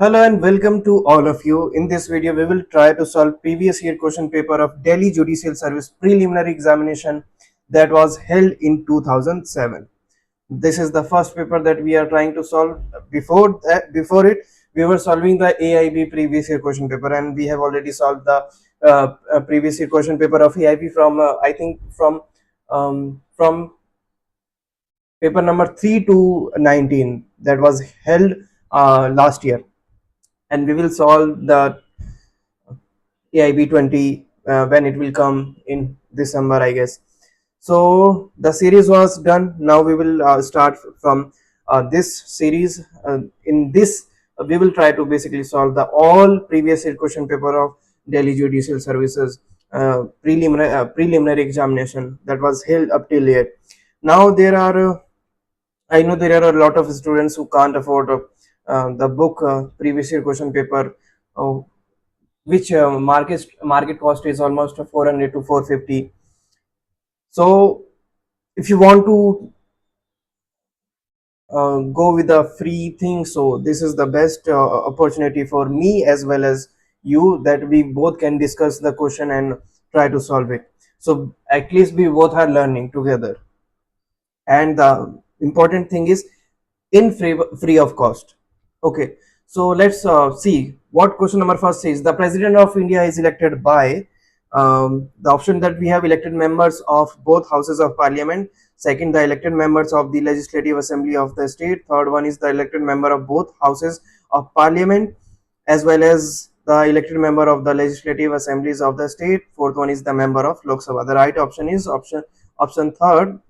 Hello and welcome to all of you. In this video, we will try to solve previous year question paper of Delhi Judicial Service preliminary examination that was held in 2007. This is the first paper that we are trying to solve. Before it, we were solving the AIB previous year question paper, and we have already solved the previous year question paper of AIB from I think from paper number 3 to 19 that was held last year, and we will solve the AIB 20 when it will come in December, I guess. So the series was done. Now we will start from this series. In this, we will try to basically solve the all previous year question paper of Delhi Judicial Services preliminary examination that was held up till yet. Now there are I know there are a lot of students who can't afford the book previous year question paper, uh, which market cost is almost 400 to 450. So if you want to go with a free thing, so this is the best opportunity for me as well as you, that we both can discuss the question and try to solve it. So at least we both are learning together, and the important thing is in free of cost. Okay, so let's see what question number first says. The president of India is elected by the option that we have: elected members of both houses of parliament. Second, the elected members of the legislative assembly of the state. Third one is the elected member of both houses of parliament as well as the elected member of the legislative assemblies of the state. Fourth one is the member of Lok Sabha. The right option is option third,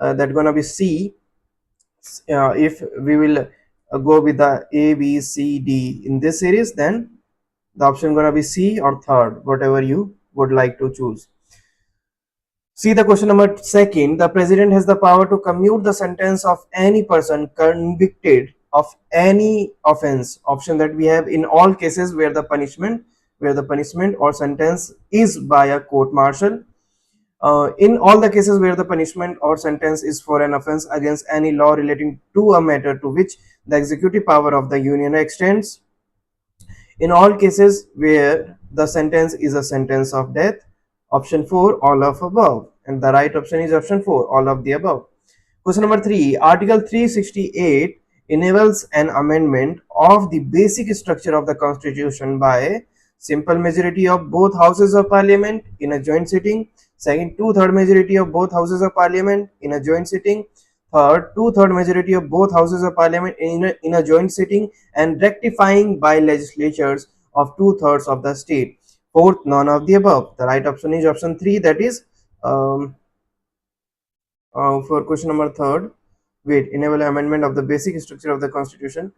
that gonna be C. If we will go with the A, B, C, D in this series, then the option gonna be C or third, whatever you would like to choose. See the question number second. The president has the power to commute the sentence of any person convicted of any offense. Option that we have: in all cases where the punishment or sentence is by a court martial. In all the cases where the punishment or sentence is for an offense against any law relating to a matter to which the executive power of the union extends. In all cases where the sentence is a sentence of death. Option 4, all of above. And the right option is option 4, all of the above. Question number 3. Article 368 enables an amendment of the basic structure of the constitution by simple majority of both houses of parliament in a joint sitting. Second, two-third majority of both houses of parliament in a joint sitting. Third, two-third majority of both houses of parliament in a joint sitting and rectifying by legislatures of two-thirds of the state. Fourth, none of the above. The right option is option 3, that is for question number third. Wait, enable amendment of the basic structure of the constitution.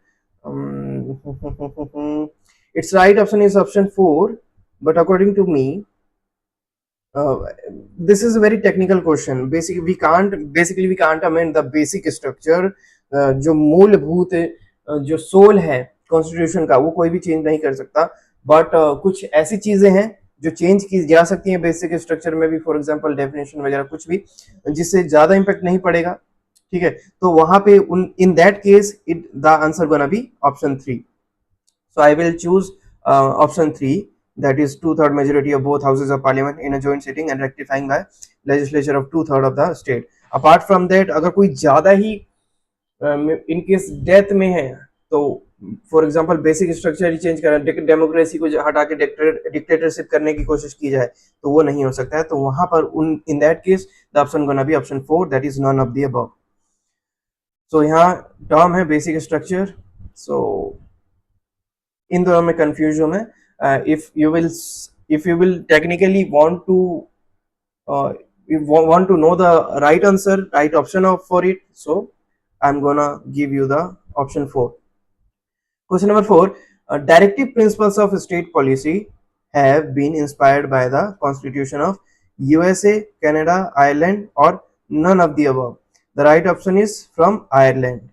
Its right option is option 4, but according to me, uh, this is a very technical question. Basically we can't amend the basic structure. जो मूलभूत जो soul है constitution का, वो कोई भी change नहीं कर सकता, बट कुछ ऐसी चीजें हैं जो चेंज की जा सकती हैं बेसिक स्ट्रक्चर में भी, फॉर एग्जांपल डेफिनेशन वगैरह कुछ भी, जिससे ज्यादा इम्पैक्ट नहीं पड़ेगा. ठीक है, तो वहां पे इन that case it the answer gonna be option 3. So I will choose option 3, that is two-third majority of both houses of parliament in a joint sitting and rectifying by legislature of two-third of the state. Apart from that, अगर कोई ज़्यादा ही in case death में है, तो for example basic structure he change करना, democracy को हटा के डिक्टेटरशिप करने की कोशिश की जाए, तो वो नहीं हो सकता है. तो वहां पर in that case the option gonna be option 4, that is none of the above. So यहाँ टर्म है बेसिक स्ट्रक्चर. सो इन दोनों में कंफ्यूज हूं मैं. If you will technically want to know the right answer, right option for it, so I'm gonna give you the option 4. Question number 4. Directive principles of state policy have been inspired by the constitution of USA, Canada, Ireland, or none of the above. The right option is from Ireland.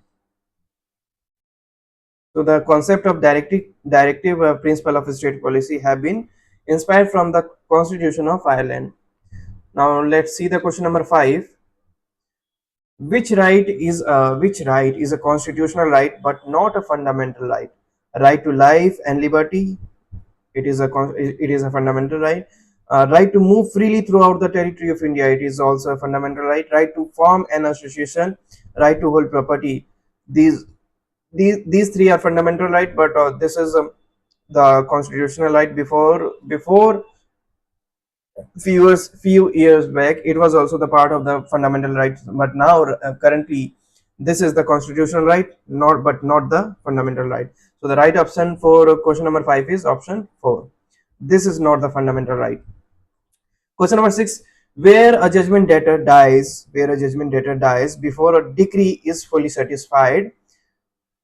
So the concept of directive principle of state policy have been inspired from the Constitution of Ireland. Now let's see the question number 5. Which right is a constitutional right but not a fundamental right? Right to life and liberty, it is a fundamental right. Right to move freely throughout the territory of India, it is also a fundamental right. Right to form an association, right to hold property. These these three are fundamental right, but this is the constitutional right. Before few years back, it was also the part of the fundamental rights, but now currently this is the constitutional right, not the fundamental right. So the right option for question number 5 is option 4. This is not the fundamental right. Question number 6: where a judgment debtor dies before a decree is fully satisfied.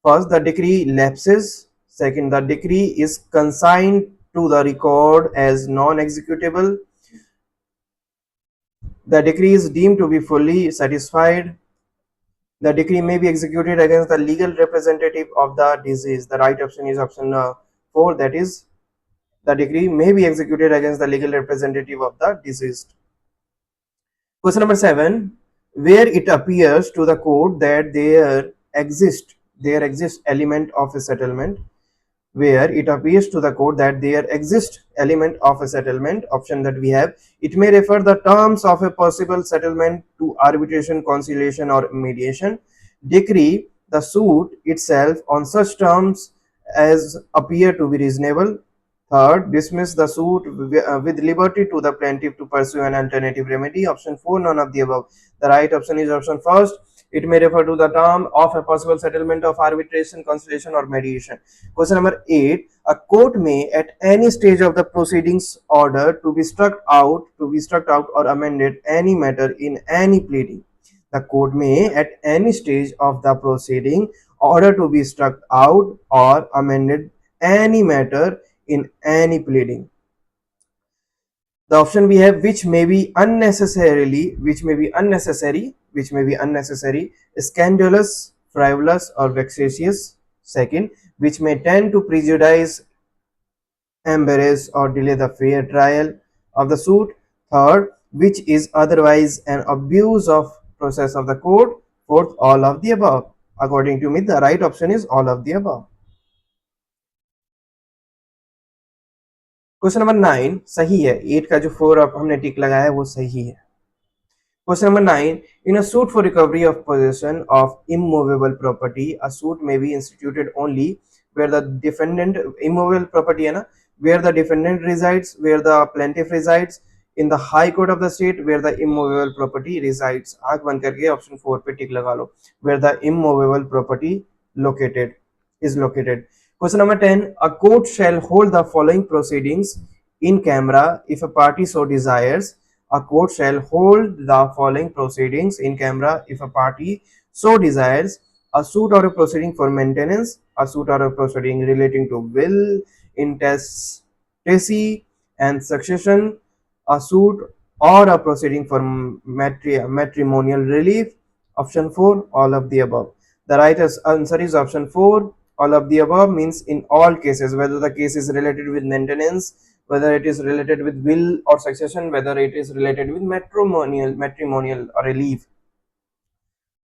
First, the decree lapses. Second, the decree is consigned to the record as non-executable. The decree is deemed to be fully satisfied. The decree may be executed against the legal representative of the deceased. The right option is option 4, that is, the decree may be executed against the legal representative of the deceased. Question number 7: where it appears to the court that there exists element of a settlement. Where it appears to the court that there exists element of a settlement, option that we have, it may refer the terms of a possible settlement to arbitration, conciliation, or mediation. Decree the suit itself on such terms as appear to be reasonable. Third, dismiss the suit with liberty to the plaintiff to pursue an alternative remedy. Option 4, none of the above. The right option is option first. It may refer to the term of a possible settlement of arbitration, conciliation, or mediation. Question number 8. A court may at any stage of the proceedings order to be struck out or amended any matter in any pleading. The court may at any stage of the proceeding order to be struck out or amended any matter in any pleading. The option we have, which may be unnecessary, scandalous, frivolous, or vexatious. Second, which may tend to prejudice, embarrass, or delay the fair trial of the suit. Third, which is otherwise an abuse of process of the court. Fourth, all of the above. According to me, the right option is all of the above. Question number 9 सही है, 8 का जो 4 अब हमने टिक लगाया है वो सही है. Question number 9. In a suit for recovery of possession of immovable property, a suit may be instituted only where the defendant, immovable property है ना, where the defendant resides, where the plaintiff resides, in the high court of the state where the immovable property resides. आंख बंद करके option 4 पे टिक लगा लो, where the immovable property is located. Question number 10. A court shall hold the following proceedings in camera if a party so desires. A court shall hold the following proceedings in camera if a party so desires: a suit or a proceeding for maintenance, a suit or a proceeding relating to will, intestacy, and succession, a suit or a proceeding for matrimonial relief. Option 4, all of the above. The right answer is option 4, all of the above. Means in all cases, whether the case is related with maintenance, whether it is related with will or succession, whether it is related with matrimonial or relief.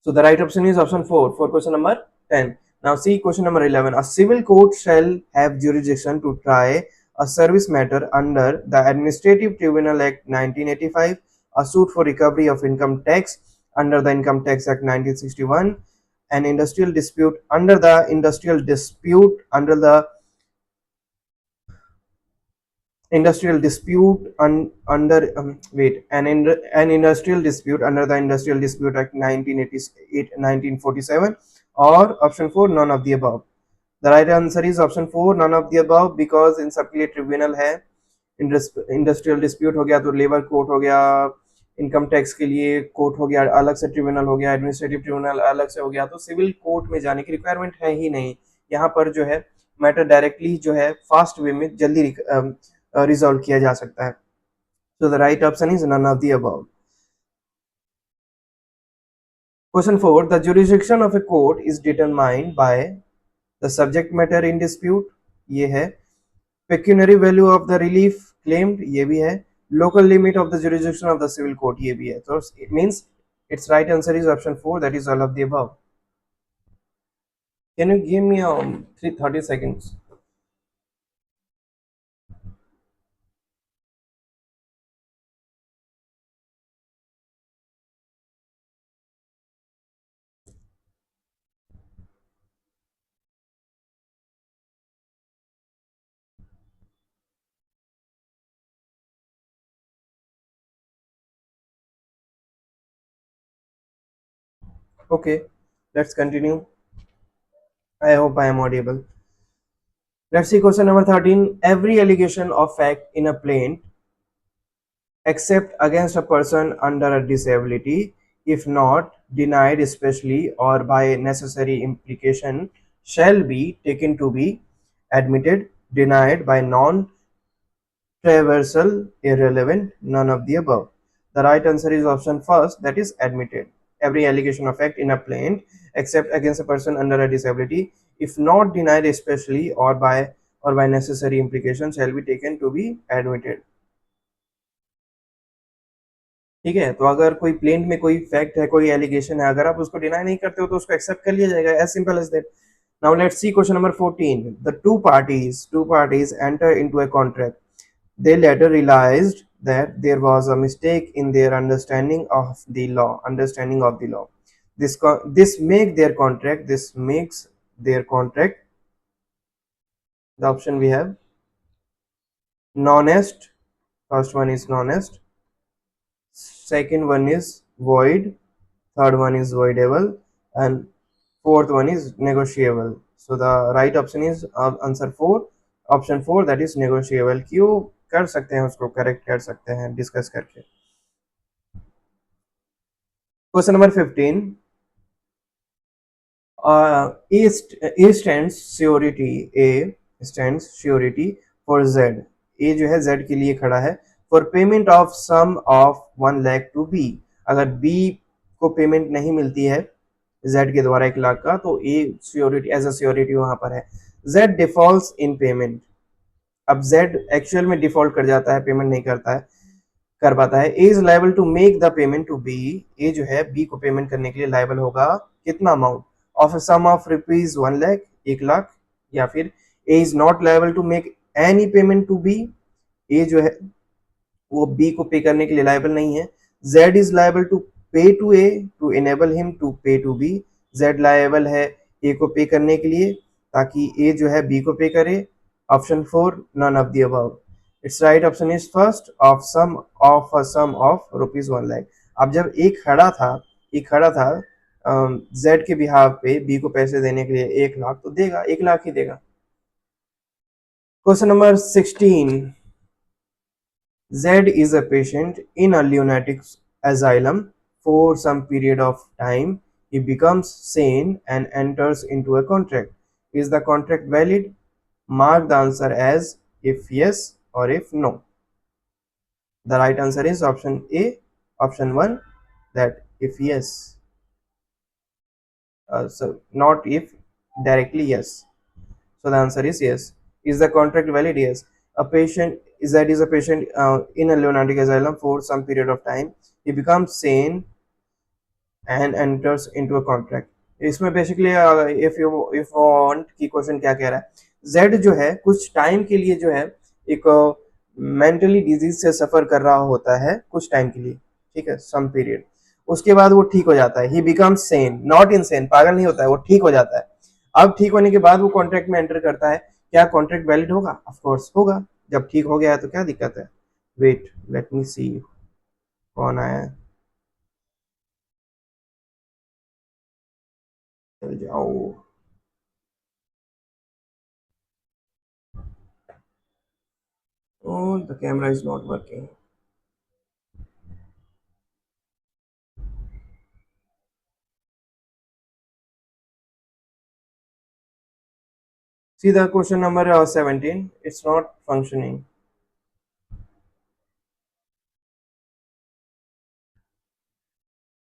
So the right option is option 4 for question number 10. Now see question number 11. A civil court shall have jurisdiction to try a service matter under the Administrative Tribunal Act 1985, a suit for recovery of income tax under the Income Tax Act 1961, an industrial dispute under the industrial dispute under an industrial dispute under the Industrial Dispute Act 1947, or option 4, none of the above. The right answer is option 4, none of the above, because इन सबके लिए tribunal है. Industrial dispute हो गया तो labour court हो गया, income tax के लिए कोर्ट हो गया अलग से, ट्रिब्यूनल हो गया, एडमिनिस्ट्रेटिव ट्रिब्यूनल अलग से हो गया, तो सिविल कोर्ट में जाने की रिक्वायरमेंट है ही नहीं. यहाँ पर जो है मैटर डायरेक्टली जो है फास्ट वे में जल्दी रिजॉल्व किया जा सकता है. So the right option is none of the above. Question 4. The jurisdiction of a court is determined by the subject matter in dispute, ये है. Pecuniary value of the relief claimed, ये भी है. Local limit of the jurisdiction of the civil court, ये भी है. So it means its right answer is option 4, that is all of the above. Can you give me 30 seconds? Okay, let's continue. I hope I am audible. Let's see question number 13. Every allegation of fact in a plaint, except against a person under a disability, if not denied especially or by necessary implication, shall be taken to be admitted, denied by non traversal, irrelevant, none of the above. The right answer is option first, that is admitted. Every allegation of fact in a plaint, except against a person under a disability, if not denied especially or by necessary implication, shall be taken to be admitted. ठीक है, तो अगर कोई plaint में कोई fact है, कोई allegation है, अगर आप उसको डिनाई नहीं करते हो तो उसको एक्सेप्ट कर लिया जाएगा, as simple as that. Now let's see question number 14. The two parties enter into a contract. They later realized that there was a mistake in their understanding of the law. This make their contract. This makes their contract. The option we have: non-est. First one is non-est. Second one is void. Third one is voidable, and fourth one is negotiable. So the right option is answer 4. Option 4, that is negotiable. क्यों कर सकते हैं उसको correct कर सकते हैं discuss करके. Question number 15. A stands surety. A stands surety for Z. A जो है Z के लिए खड़ा है. For payment of sum of 1 lakh to B. अगर B को पेमेंट नहीं मिलती है Z के द्वारा 1 लाख का, तो A surety as a surety वहां पर है. Z defaults in payment. अब Z एक्चुअल में डिफॉल्ट कर जाता है, पेमेंट नहीं करता है, कर पाता है. A is liable to make the payment to B. A जो है बी को पेमेंट करने के लिए लाइबल होगा कितना amount of sum of rupees 1 lakh, 1 lakh. या फिर A is not liable to make any payment to B. A जो है वो बी को पे करने के लिए लाइबल नहीं है. Z is liable to pay to A to enable him to pay to B. Z liable है ए को पे करने के लिए ताकि ए जो है बी को पे करे. Option 4, none of the above. It's right option is first, of sum of rupees 1 lakh. अब जब एक खड़ा था जेड के बिहाफ पे बी को पैसे देने के लिए 1 लाख, तो देगा 1 लाख ही देगा. Question number 16. Z is a patient in a lunatic asylum for some period of time. He becomes sane and enters into a contract. Is the contract valid? Mark the answer as if yes or if no. The right answer is option A, option 1, that if yes. So not if, directly yes. So the answer is yes. Is the contract valid? Yes. A patient is that is a patient in a lunatic asylum for some period of time. He becomes sane and enters into a contract. इसमें basically if want की question क्या कह रहा है, Z जो है कुछ time के लिए जो है एक मेंटली डिजीज से सफर कर रहा होता है कुछ टाइम के लिए, ठीक है, सम पीरियड. उसके बाद वो ठीक हो जाता है. ही बिकम्स सेन, नॉट इनसेन, पागल नहीं होता है, वो ठीक हो जाता है. अब ठीक होने के बाद वो कॉन्ट्रैक्ट में एंटर करता है. क्या कॉन्ट्रैक्ट वैलिड होगा? ऑफ कोर्स होगा. जब ठीक हो गया है तो क्या दिक्कत है. वेट, लेट मी सी कौन आया है. चल जाओ. Oh, the camera is not working. See the question number 17. It's not functioning.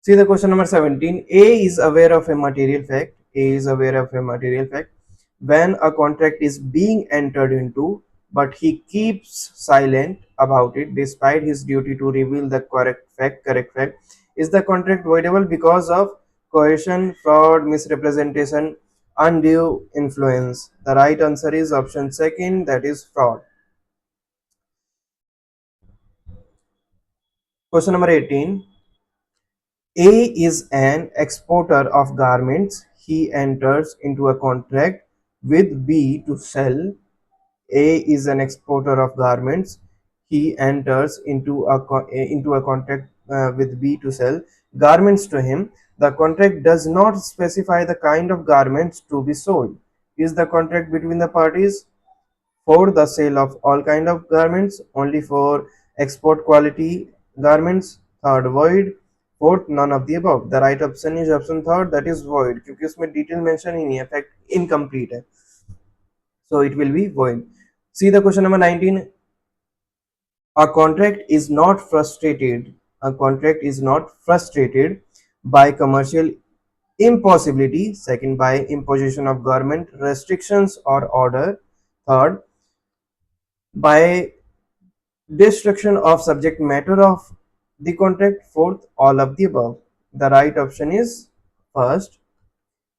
See the question number 17. A is aware of a material fact. A is aware of a material fact when a contract is being entered into, but he keeps silent about it despite his duty to reveal the correct fact. Correct fact. Is the contract voidable because of coercion, fraud, misrepresentation, undue influence. The right answer is option second, that is fraud. Question number 18. A is an exporter of garments. He enters into a contract with B to sell. A is an exporter of garments. He enters into a contract with B to sell garments to him. The contract does not specify the kind of garments to be sold. Is the contract between the parties for the sale of all kind of garments, only for export quality garments? Third, void. Fourth, none of the above. The right option is option third, that is void, क्योंकि उसमें detail mention ही नहीं है, fact incomplete है, so it will be void. See the question number 19. A contract is not frustrated. A contract is not frustrated by commercial impossibility. Second, by imposition of government restrictions or order. Third, by destruction of subject matter of the contract. Fourth, all of the above. The right option is first,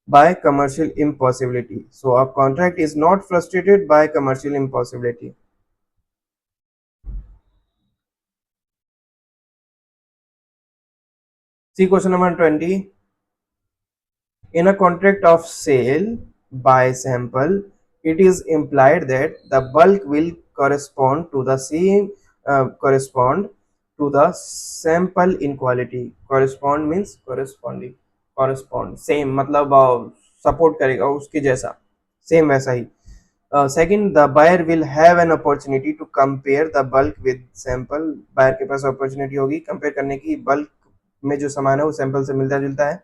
by commercial impossibility. So a contract is not frustrated by commercial impossibility. See question number 20. In a contract of sale by sample, it is implied that the bulk will correspond to the same correspond to the sample in quality. Correspond means corresponding. Correspond same मतलब support करेगा उसके जैसा, same वैसा ही. Second, the buyer will have an opportunity to compare the bulk with sample. Buyer के पास opportunity होगी compare करने की, bulk में जो सामान है वो sample से मिलता जुलता है.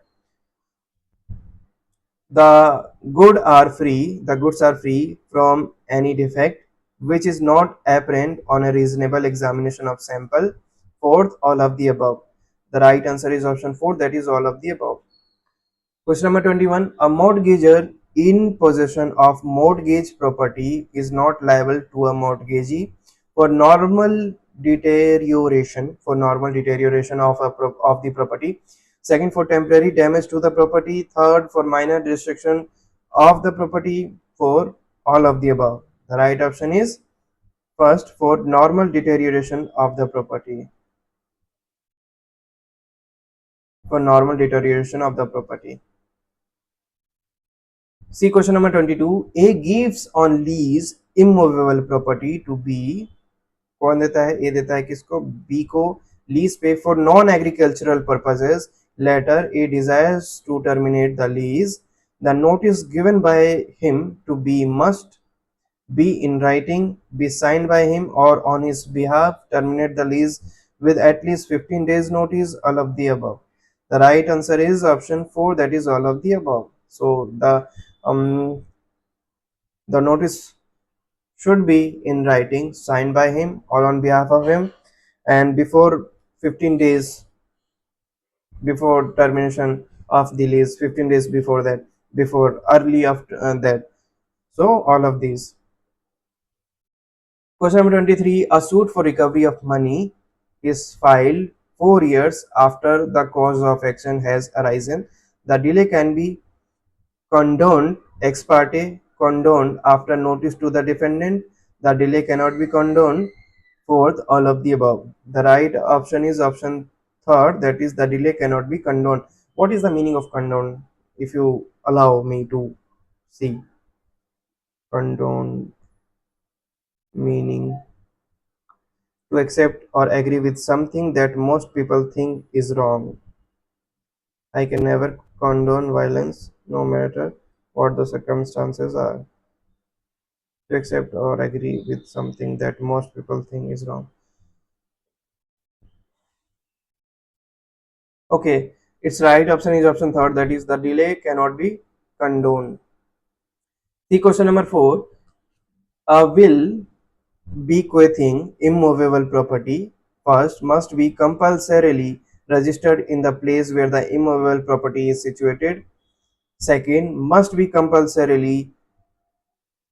The goods are free from any defect which is not apparent on a reasonable examination of sample. Fourth, all of the above. The right answer is option 4, that is all of the above. Question number 21. A mortgager in possession of mortgage property is not liable to a mortgagee for normal deterioration of of the property. Second, for temporary damage to the property. Third, for minor destruction of the property. For all of the above. The right option is first, for normal deterioration of the property. For normal deterioration of the property. See question number 22. A gives on lease immovable property to B. कौन देता है? A देता है किसको? B को lease पे for non-agricultural purposes. Later, A desires to terminate the lease. The notice given by him to B must be in writing, be signed by him or on his behalf. Terminate the lease with at least 15 days notice. All of the above. The right answer is option 4, that is all of the above. So um, the notice should be in writing, signed by him or on behalf of him, and before 15 days before termination of the lease, 15 days before that, before early after that. So all of these. Question number 23. A suit for recovery of money is filed 4 years after the cause of action has arisen. The delay can be condoned ex parte, condoned after notice to the defendant. The delay cannot be condoned. Fourth, all of the above. The right option is option third, that is the delay cannot be condoned. What is the meaning of condone? If you allow me to see. Condone meaning to accept or agree with something that most people think is wrong. I can never condone violence, no matter what the circumstances are. To accept or agree with something that most people think is wrong. Okay, its right option is option third, that is the delay cannot be condoned. The question number 4. A will bequeathing immovable property first must be compulsorily registered in the place where the immovable property is situated. Second, must be compulsorily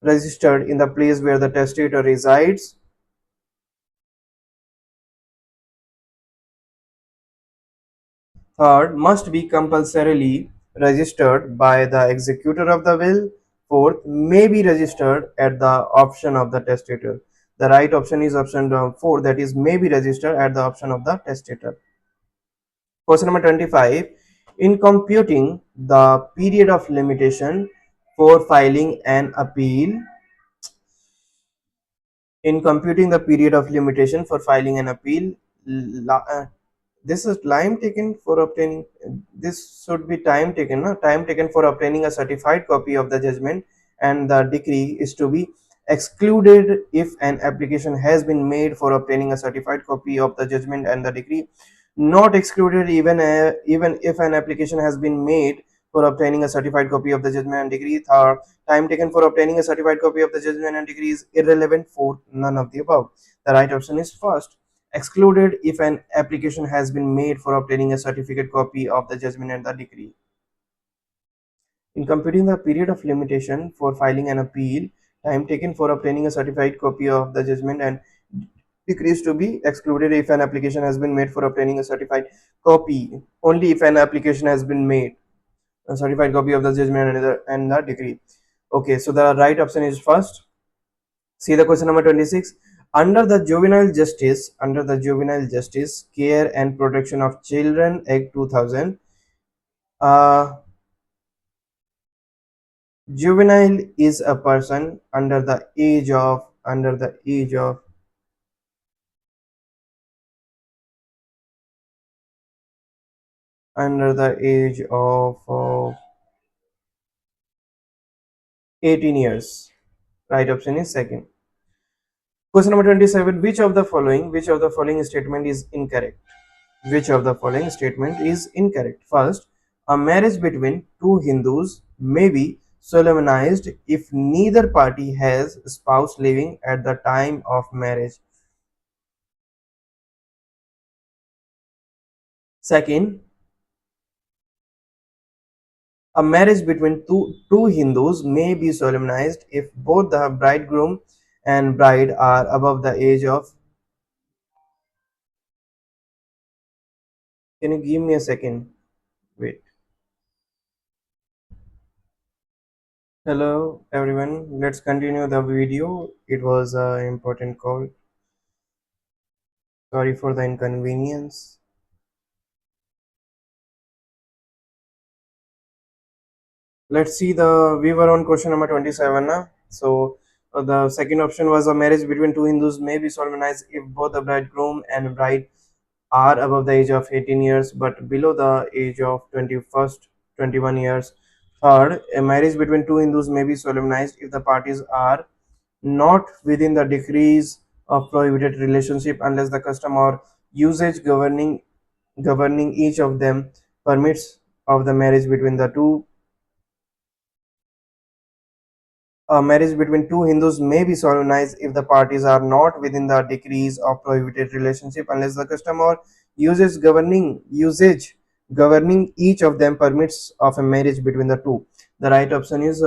registered in the place where the testator resides. Third, must be compulsorily registered by the executor of the will. Fourth, may be registered at the option of the testator. The right option is option 4, that is may be registered at the option of the testator. Question number 25. In computing the period of limitation for filing an appeal, in computing the period of limitation for filing an appeal, this is time taken for obtaining, this should be time taken, no? Time taken for obtaining a certified copy of the judgment and the decree is to be excluded if an application has been made for obtaining a certified copy of the judgment and the decree, not excluded even if an application has been made for obtaining a certified copy of the judgment and decree. Third, time taken for obtaining a certified copy of the judgment and decree is irrelevant. Fourth, none of the above. The right option is first, excluded if an application has been made for obtaining a certificate copy of the judgment and the decree. In computing the period of limitation for filing an appeal, time taken for obtaining a certified copy of the judgment and decree is to be excluded if an application has been made for obtaining a certified copy. Only if an application has been made a certified copy of the judgment and the decree. Okay, so the right option is first. See the question number 26. Under the Juvenile Justice, Care and Protection of Children Act 2000, uh, juvenile is a person under the age of 18 years. Right option is second. Question number 27. Which of the following statement is incorrect? Which of the following statement is incorrect? First, a marriage between two Hindus may be solemnized if neither party has spouse living at the time of marriage. Second, a marriage between two Hindus may be solemnized if both the bridegroom and bride are above the age of. Can you give me a second? Wait. Hello everyone. Let's continue the video. It was an important call. Sorry for the inconvenience. Let's see, the we were on question number 27 now. So the second option was a marriage between two Hindus may be solemnized if both the bridegroom and bride are above the age of 18 years but below the age of 21 years. Third, a marriage between two Hindus may be solemnized if the parties are not within the degrees of prohibited relationship unless the custom or usage governing each of them permits of the marriage between the two. A marriage between two Hindus may be solemnized if the parties are not within the degrees of prohibited relationship unless the custom or usage governing each of them permits of a marriage between the two. The right option is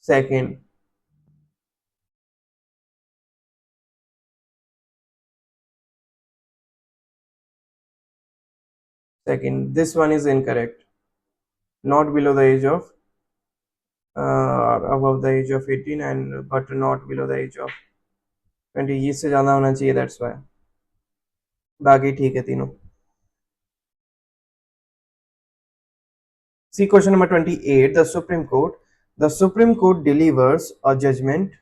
second. Second. This one is incorrect. Not below the age of above the age of 18 and but not below the age of 20. इससे ज़्यादा होना चाहिए, that's why. बाकी ठीक है तीनों. See question number 28. The Supreme Court delivers a judgment.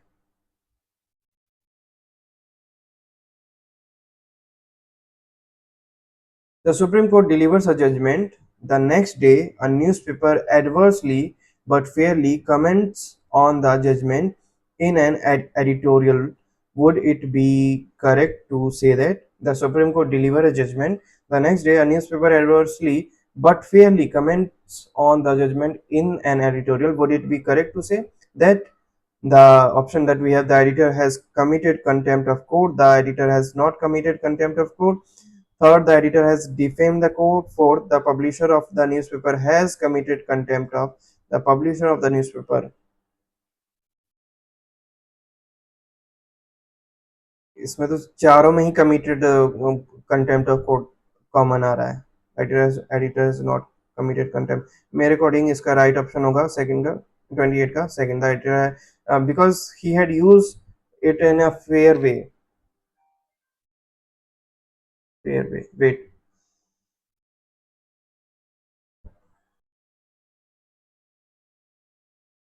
The Supreme Court delivers a judgment. The next day, a newspaper adversely but fairly comments on the judgment in an editorial. Would it be correct to say that the Supreme Court delivers a judgment? The next day, a newspaper adversely but fairly comments on the judgment in an editorial. Would it be correct to say that the option that we have, the editor has committed contempt of court, the editor has not committed contempt of court? Third, the editor has defamed the court. Fourth, the publisher of the newspaper has committed contempt of the publisher of the newspaper. इसमें तो चारों में ही committed contempt of court common आ रहा है. Editor has not. Committed contempt, मेरे according इसका राइट ऑप्शन होगा सेकंड का, 28 का second right, because he had use it in a fair way, fair way, wait